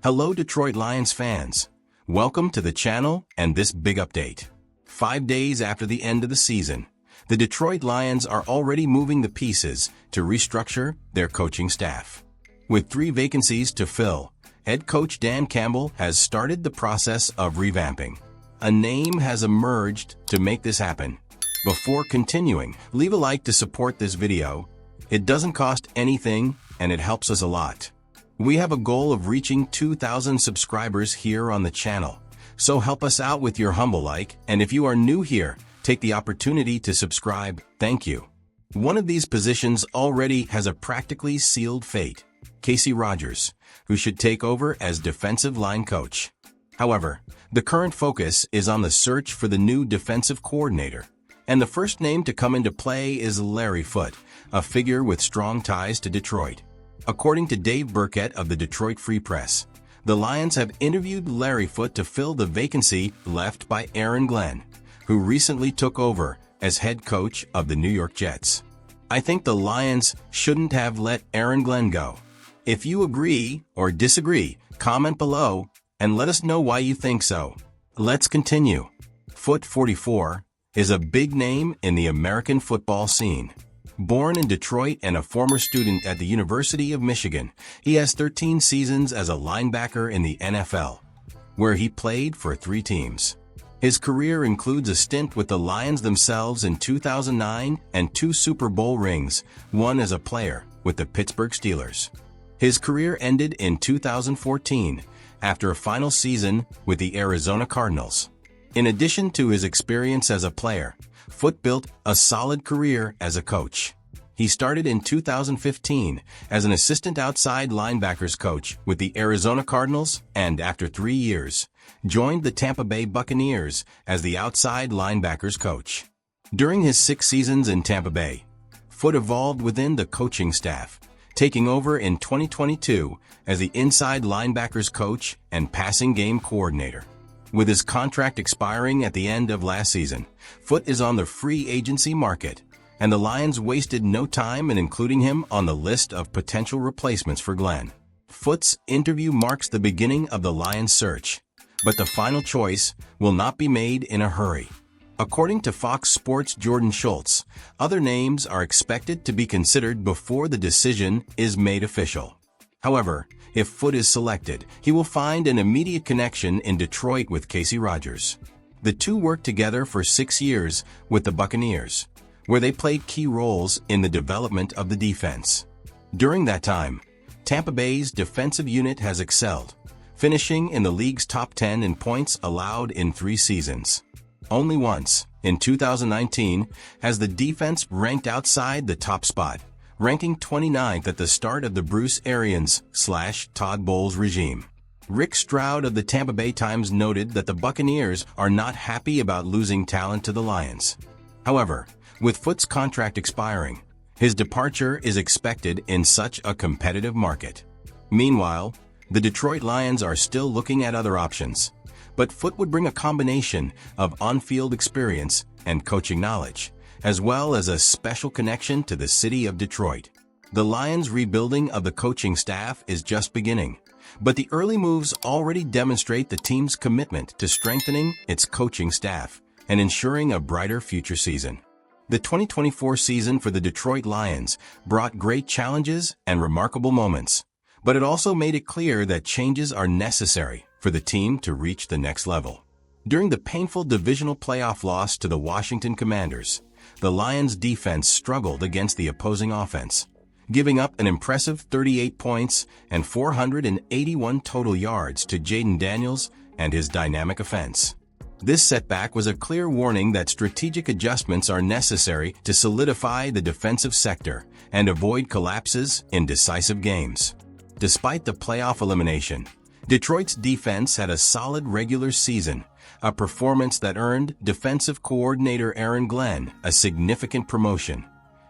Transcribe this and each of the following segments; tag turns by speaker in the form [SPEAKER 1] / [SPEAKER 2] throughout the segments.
[SPEAKER 1] Hello Detroit Lions fans. Welcome to the channel and this big update. 5 days after the end of the season, the Detroit Lions are already moving the pieces to restructure their coaching staff. With 3 vacancies to fill, head coach Dan Campbell has started the process of revamping. A name has emerged to make this happen. Before continuing, leave a like to support this video. It doesn't cost anything and it helps us a lot. We have a goal of reaching 2,000 subscribers here on the channel, so help us out with your humble like, and if you are new here, take the opportunity to subscribe. Thank you. One of these positions already has a practically sealed fate, Casey Rogers, who should take over as defensive line coach. However, the current focus is on the search for the new defensive coordinator, and the first name to come into play is Larry Foote, a figure with strong ties to Detroit. According to Dave Burkett of the Detroit Free Press, the Lions have interviewed Larry Foote to fill the vacancy left by Aaron Glenn, who recently took over as head coach of the New York Jets. I think the Lions shouldn't have let Aaron Glenn go. If you agree or disagree, comment below and let us know why you think so. Let's continue. Foote, 44, is a big name in the American football scene. Born in Detroit and a former student at the University of Michigan, he has 13 seasons as a linebacker in the NFL, where he played for 3 teams. His career includes a stint with the Lions themselves in 2009 and 2 Super Bowl rings, one as a player with the Pittsburgh Steelers. His career ended in 2014 after a final season with the Arizona Cardinals. In addition to his experience as a player, Foote built a solid career as a coach. He started in 2015 as an assistant outside linebackers coach with the Arizona Cardinals and, after 3 years, joined the Tampa Bay Buccaneers as the outside linebackers coach. During his 6 seasons in Tampa Bay, Foote evolved within the coaching staff, taking over in 2022 as the inside linebackers coach and passing game coordinator. With his contract expiring at the end of last season, Foote is on the free agency market, and the Lions wasted no time in including him on the list of potential replacements for Glenn. Foote's interview marks the beginning of the Lions search, but the final choice will not be made in a hurry. According to Fox Sports' Jordan Schultz, other names are expected to be considered before the decision is made official. However, if Foote is selected, he will find an immediate connection in Detroit with Casey Rogers. The two worked together for 6 years with the Buccaneers, where they played key roles in the development of the defense. During that time, Tampa Bay's defensive unit has excelled, finishing in the league's top 10 in points allowed in 3 seasons. Only once, in 2019, has the defense ranked outside the top spot, ranking 29th at the start of the Bruce Arians/Todd Bowles regime. Rick Stroud of the Tampa Bay Times noted that the Buccaneers are not happy about losing talent to the Lions. However, with Foote's contract expiring, his departure is expected in such a competitive market. Meanwhile, the Detroit Lions are still looking at other options, but Foote would bring a combination of on-field experience and coaching knowledge, as well as a special connection to the city of Detroit. The Lions' rebuilding of the coaching staff is just beginning, but the early moves already demonstrate the team's commitment to strengthening its coaching staff and ensuring a brighter future season. The 2024 season for the Detroit Lions brought great challenges and remarkable moments, but it also made it clear that changes are necessary for the team to reach the next level. During the painful divisional playoff loss to the Washington Commanders, the Lions' defense struggled against the opposing offense, giving up an impressive 38 points and 481 total yards to Jaden Daniels and his dynamic offense. This setback was a clear warning that strategic adjustments are necessary to solidify the defensive sector and avoid collapses in decisive games. Despite the playoff elimination, Detroit's defense had a solid regular season, a performance that earned defensive coordinator Aaron Glenn a significant promotion.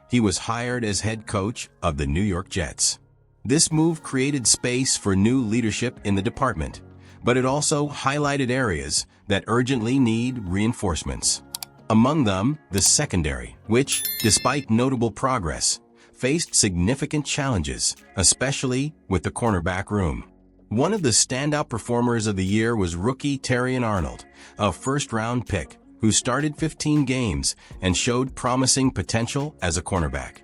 [SPEAKER 1] He was hired as head coach of the New York Jets. This move created space for new leadership in the department, but it also highlighted areas that urgently need reinforcements. Among them, the secondary, which, despite notable progress, faced significant challenges, especially with the cornerback room. One of the standout performers of the year was rookie Terrion Arnold, a first-round pick who started 15 games and showed promising potential as a cornerback.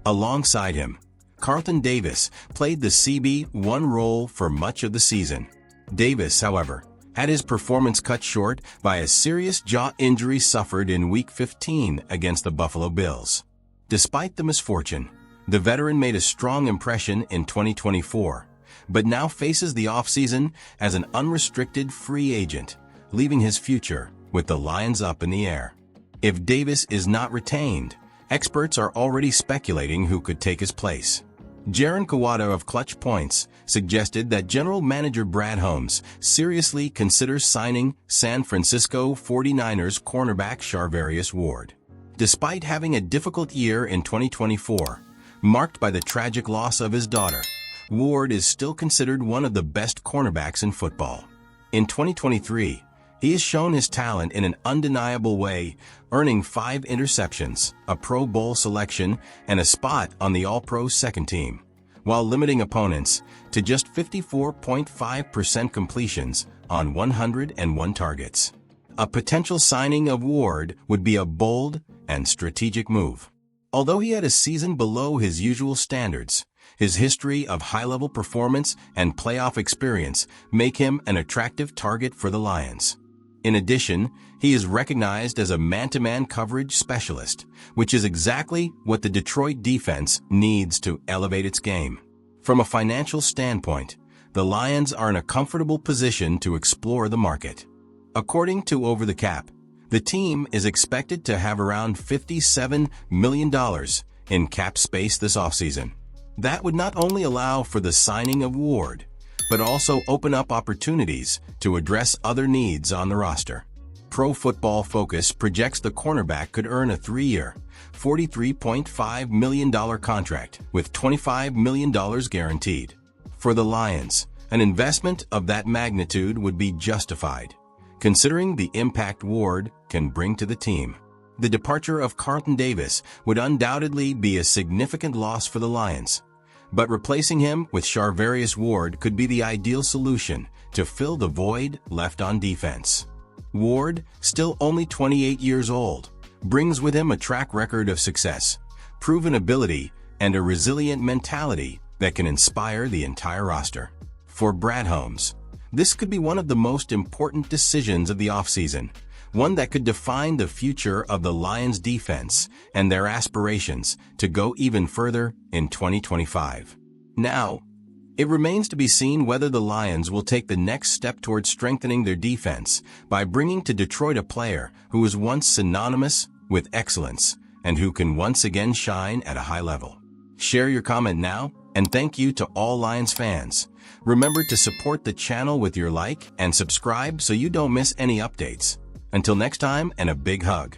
[SPEAKER 1] Alongside him, Carlton Davis played the CB1 role for much of the season. Davis, however, had his performance cut short by a serious jaw injury suffered in Week 15 against the Buffalo Bills. Despite the misfortune, the veteran made a strong impression in 2024, but now faces the offseason as an unrestricted free agent, leaving his future with the Lions up in the air. If Davis is not retained, experts are already speculating who could take his place. Jaron Kawada of Clutch Points suggested that General Manager Brad Holmes seriously considers signing San Francisco 49ers cornerback Charvarius Ward. Despite having a difficult year in 2024, marked by the tragic loss of his daughter, Ward is still considered one of the best cornerbacks in football. In 2023, he has shown his talent in an undeniable way, earning 5 interceptions, a Pro Bowl selection, and a spot on the All-Pro second team, while limiting opponents to just 54.5% completions on 101 targets. A potential signing of Ward would be a bold and strategic move. Although he had a season below his usual standards, his history of high-level performance and playoff experience make him an attractive target for the Lions. In addition, he is recognized as a man-to-man coverage specialist, which is exactly what the Detroit defense needs to elevate its game. From a financial standpoint, the Lions are in a comfortable position to explore the market. According to Over the Cap, the team is expected to have around $57 million in cap space this offseason. That would not only allow for the signing of Ward, but also open up opportunities to address other needs on the roster. Pro Football Focus projects the cornerback could earn a 3-year, $43.5 million contract with $25 million guaranteed. For the Lions, an investment of that magnitude would be justified, considering the impact Ward can bring to the team. The departure of Carlton Davis would undoubtedly be a significant loss for the Lions, but replacing him with Charvarius Ward could be the ideal solution to fill the void left on defense. Ward, still only 28 years old, brings with him a track record of success, proven ability, and a resilient mentality that can inspire the entire roster. For Brad Holmes, this could be one of the most important decisions of the offseason, one that could define the future of the Lions defense and their aspirations to go even further in 2025. Now, it remains to be seen whether the Lions will take the next step towards strengthening their defense by bringing to Detroit a player who was once synonymous with excellence and who can once again shine at a high level. Share your comment now, and thank you to all Lions fans. Remember to support the channel with your like and subscribe so you don't miss any updates. Until next time, and a big hug.